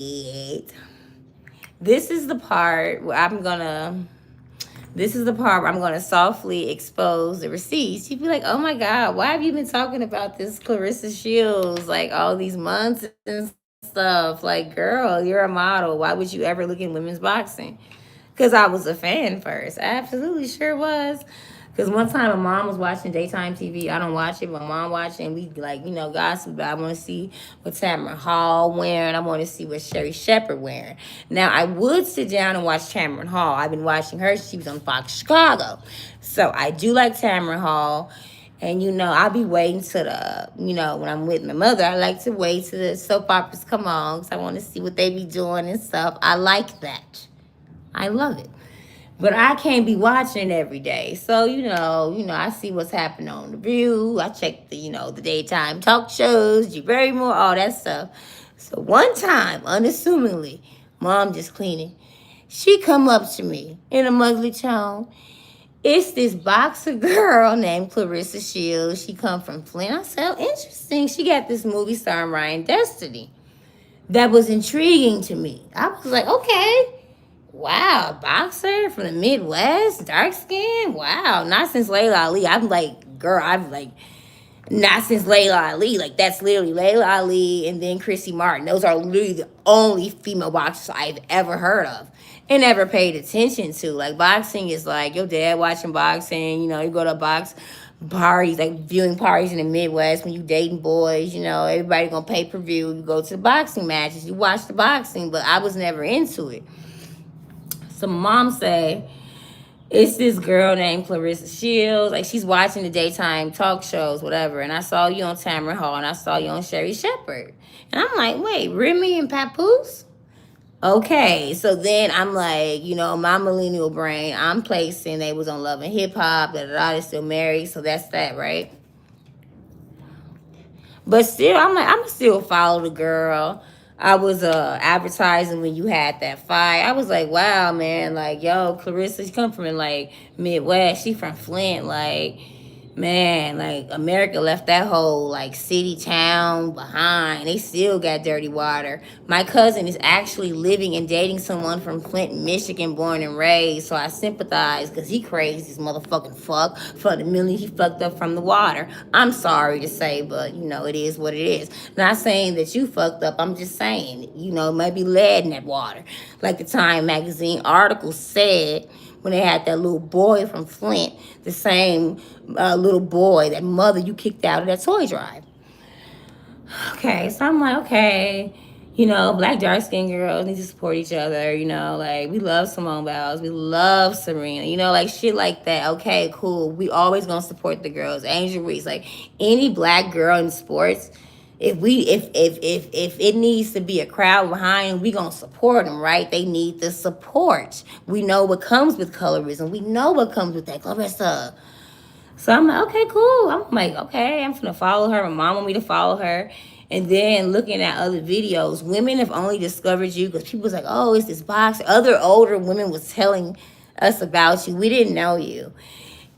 This is the part where I'm gonna softly expose the receipts. You'd be like, "Oh my God, why have you been talking about this Clarissa Shields like all these months and stuff? Like, girl, you're a model. Why would you ever look in women's boxing?" Because I was a fan first. I absolutely sure was. Because one time my mom was watching daytime TV. I don't watch it. My mom watched it, and we like, gossip. I want to see what Tamron Hall wearing. I want to see what Sherry Shepherd wearing. Now I would sit down and watch Tamron Hall. I've been watching her. She was on Fox Chicago, so I do like Tamron Hall. And I'll be waiting to when I'm with my mother, I like to wait till the soap operas come on because I want to see what they be doing and stuff. I like that. I love it. But I can't be watching it every day. So, I see what's happening on The View. I check the daytime talk shows, G Barrymore, all that stuff. So one time, unassumingly, mom just cleaning. She come up to me in a muggly tone. It's this boxer girl named Clarissa Shields. She come from Flint. I said, oh, interesting. She got this movie starring Ryan Destiny. That was intriguing to me. I was like, okay. Wow, a boxer from the Midwest, dark skin. Wow, not since Layla Ali. I'm like, girl, I'm like, not since Layla Ali. Like, that's literally Layla Ali and then Chrissy Martin. Those are literally the only female boxers I've ever heard of and ever paid attention to. Like, boxing is like your dad watching boxing. You go to box parties, like viewing parties in the Midwest when you dating boys. Everybody gonna pay per view. You go to the boxing matches, you watch the boxing, but I was never into it. So mom say, it's this girl named Clarissa Shields. Like, she's watching the daytime talk shows, whatever. And I saw you on Tamron Hall and I saw you on Sherry Shepherd. And I'm like, wait, Remy and Papoose? Okay. So then I'm like, my millennial brain, I'm placing they was on Love and Hip Hop, they're still married. So that's that, right? But still, I'm like, I'm still follow the girl. I was advertising when you had that fight. I was like, wow, man, like, yo, Clarissa, she come from like Midwest. She from Flint, like, man, like America left that whole like city town behind. They still got dirty water. My cousin is actually living and dating someone from Flint, Michigan, born and raised. So I sympathize because he crazy, this motherfucking fuck. For the million he fucked up from the water. I'm sorry to say, but it is what it is. Not saying that you fucked up. I'm just saying, maybe lead in that water. Like the Time magazine article said, when they had that little boy from Flint, the same little boy, that mother you kicked out of that toy drive. Okay, so I'm like, okay, black dark skinned girls need to support each other, like we love Simone Biles, we love Serena, like shit like that. Okay, cool. We always gonna support the girls. Angel Reese, like any black girl in sports, if it needs to be a crowd behind, we gonna support them, right? They need the support. We know what comes with colorism. We know what comes with that stuff. So I'm like, okay, cool. I'm like, okay, I'm gonna follow her. My mom want me to follow her. And then looking at other videos, women have only discovered you because people was like, oh, it's this boxer. Other older women was telling us about you. We didn't know you.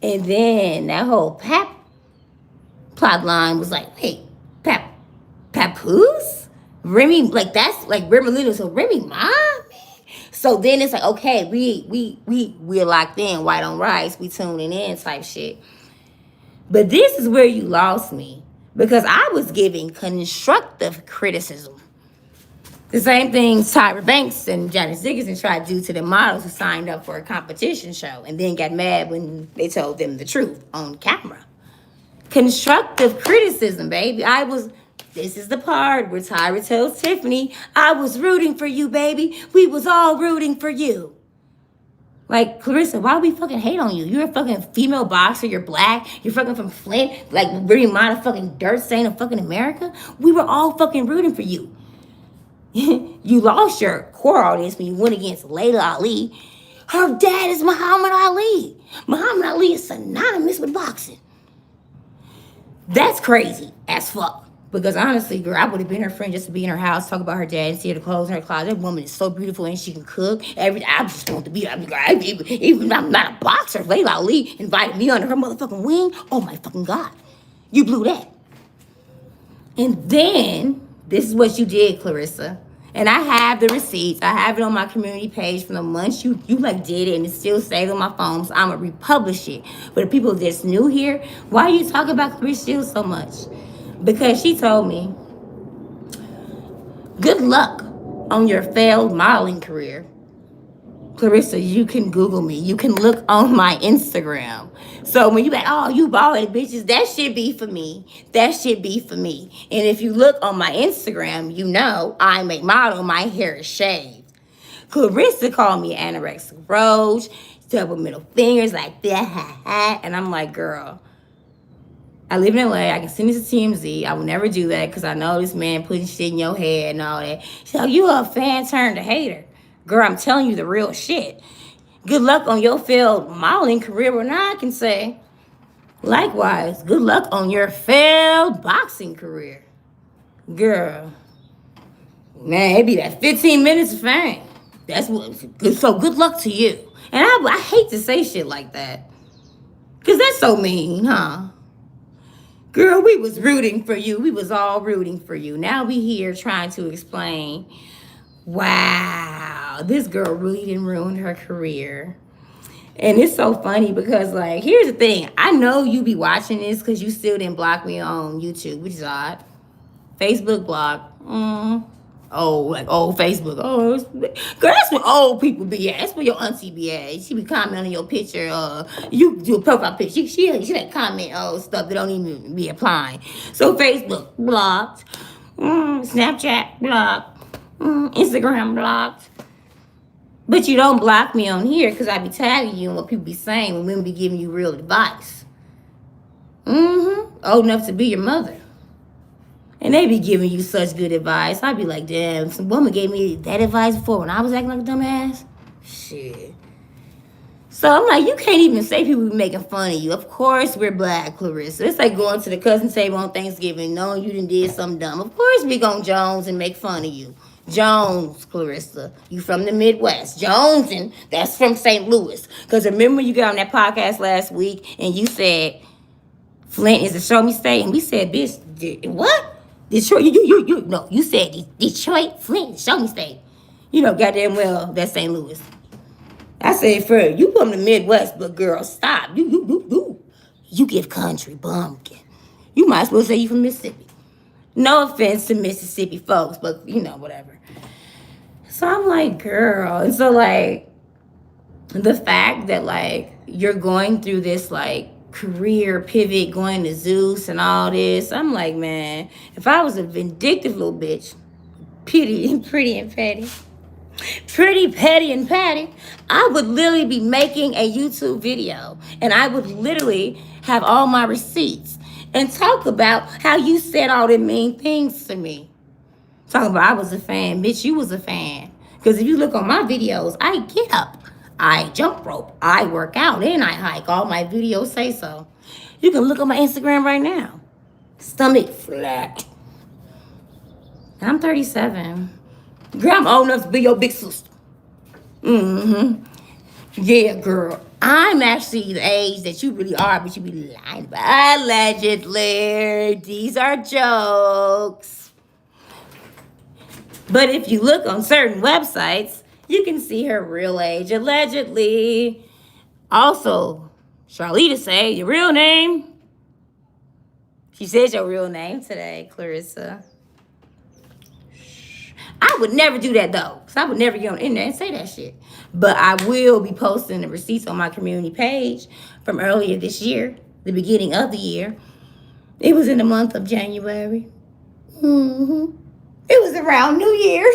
And then that whole pap plot line was like, wait, Papoose? Remy, like that's like Remy Lino, so Remy mom? So then it's like, okay, we're locked in, white on rice, we tuning in type shit. But this is where you lost me because I was giving constructive criticism. The same thing Tyra Banks and Janice Dickinson tried to do to the models who signed up for a competition show and then got mad when they told them the truth on camera. Constructive criticism, baby. This is the part where Tyra tells Tiffany, I was rooting for you, baby. We was all rooting for you. Like, Clarissa, why would we fucking hate on you? You're a fucking female boxer. You're black. You're fucking from Flint. Like, really mind a fucking dirt stain of fucking America? We were all fucking rooting for you. You lost your core audience when you went against Layla Ali. Her dad is Muhammad Ali. Muhammad Ali is synonymous with boxing. That's crazy as fuck. Because honestly, girl, I would have been her friend just to be in her house, talk about her dad, and see her clothes in her closet. That woman is so beautiful and she can cook. I just want to be her. Even if I'm not a boxer, Layla Ali invited me under her motherfucking wing. Oh my fucking God. You blew that. And then, this is what you did, Clarissa. And I have the receipts. I have it on my community page from the months you like did it, and it's still saved on my phone. So I'm gonna republish it. But the people that's new here, why you talk about Clarissa Shields so much? Because she told me, good luck on your failed modeling career. Clarissa, you can Google me. You can look on my Instagram. So when you like, oh, you bald bitches, that should be for me. That should be for me. And if you look on my Instagram, you know I'm a model. My hair is shaved. Clarissa called me anorexic roach, double middle fingers like that. And I'm like, girl, I live in LA. I can send this to TMZ. I will never do that because I know this man putting shit in your head and all that. So you a fan turned a hater. Girl, I'm telling you the real shit. Good luck on your failed modeling career. Well, now I can say, likewise, good luck on your failed boxing career. Girl, man, it be that 15 minutes of fame. That's what. So good luck to you. And I hate to say shit like that. Because that's so mean, huh? Girl, we was rooting for you. We was all rooting for you. Now we here trying to explain, wow, this girl really didn't ruin her career. And it's so funny because, like, here's the thing. I know you be watching this because you still didn't block me on YouTube, which is odd. Facebook block. Oh, like old Facebook. Oh, girl, that's what old people be at. That's where your auntie be at. She be commenting on your picture. You do a profile picture. She like comment stuff that don't even be applying. So Facebook blocked. Snapchat blocked. Instagram blocked. But you don't block me on here because I be tagging you and what people be saying when women be giving you real advice. Old enough to be your mother. And they be giving you such good advice. I be like, damn, some woman gave me that advice before when I was acting like a dumbass. Shit. So I'm like, you can't even say people be making fun of you. Of course we're black, Clarissa. It's like going to the cousin table on Thanksgiving knowing you done did something dumb. Of course we gon' Jones and make fun of you. Jones, Clarissa. You from the Midwest. Jones, and that's from St. Louis. Because remember you got on that podcast last week and you said Flint is a show me state. And we said, bitch, what? Detroit, you said Detroit, Flint, show me state. You know, goddamn well, that's St. Louis. I said, for you from the Midwest, but girl, stop. You give country bumpkin. You might as well say you from Mississippi. No offense to Mississippi folks, but you know, whatever. So I'm like, girl. And so, like, the fact that, like, you're going through this, like, career pivot, going to Zeus and all this, I'm like, man, if I was a vindictive little bitch, pretty and petty, I would literally be making a YouTube video and I would literally have all my receipts and talk about how you said all the mean things to me. Talking about I was a fan, bitch, you was a fan. Because if you look on my videos, I get up. I jump rope, I work out, and I hike. All my videos say so. You can look on my Instagram right now. Stomach flat. And I'm 37. Girl, I'm old enough to be your big sister. Yeah, girl. I'm actually the age that you really are, but you be lying about. Allegedly. These are jokes. But if you look on certain websites, you can see her real age, allegedly. Also, Charlita say your real name. She said your real name today, Clarissa. I would never do that, though, because I would never get on the internet and say that shit. But I will be posting the receipts on my community page from earlier this year, the beginning of the year. It was in the month of January. It was around New Year's.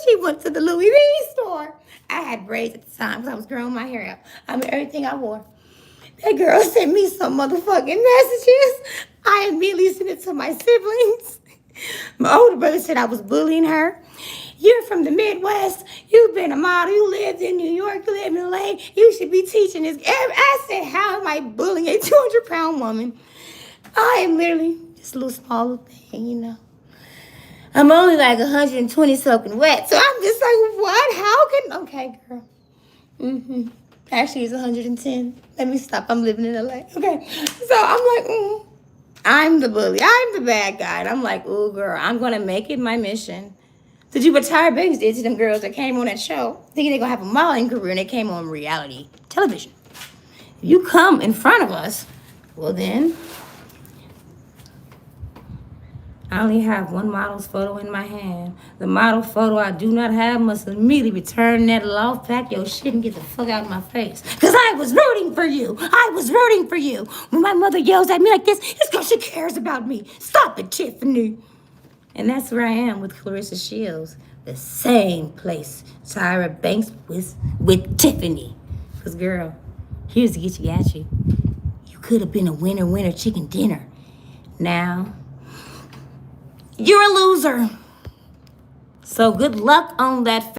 She went to the Louis V store. I had braids at the time because I was growing my hair out. I mean, everything I wore. That girl sent me some motherfucking messages. I immediately sent it to my siblings. My older brother said I was bullying her. You're from the Midwest. You've been a model. You lived in New York. You live in LA. You should be teaching this. I said, how am I bullying a 200-pound woman? I am literally just a little small thing, you know. I'm only like 120 soaking wet. So I'm just like, what? How can... Okay, girl. Actually, it's 110. Let me stop. I'm living in LA. Okay. So I'm like, I'm the bully. I'm the bad guy. And I'm like, oh, girl, I'm going to make it my mission To do what Tyra Banks did to them girls that came on that show, thinking they're gonna have a modeling career, and they came on reality television. If you come in front of us, well then, I only have one model's photo in my hand. The model photo I do not have must immediately return that loft, pack your shit, and get the fuck out of my face. Because I was rooting for you. I was rooting for you. When my mother yells at me like this, it's because she cares about me. Stop it, Tiffany. And that's where I am with Clarissa Shields. The same place Tyra Banks was with Tiffany. Because, girl, here's to get you at you. You could have been a winner chicken dinner. Now, you're a loser. So good luck on that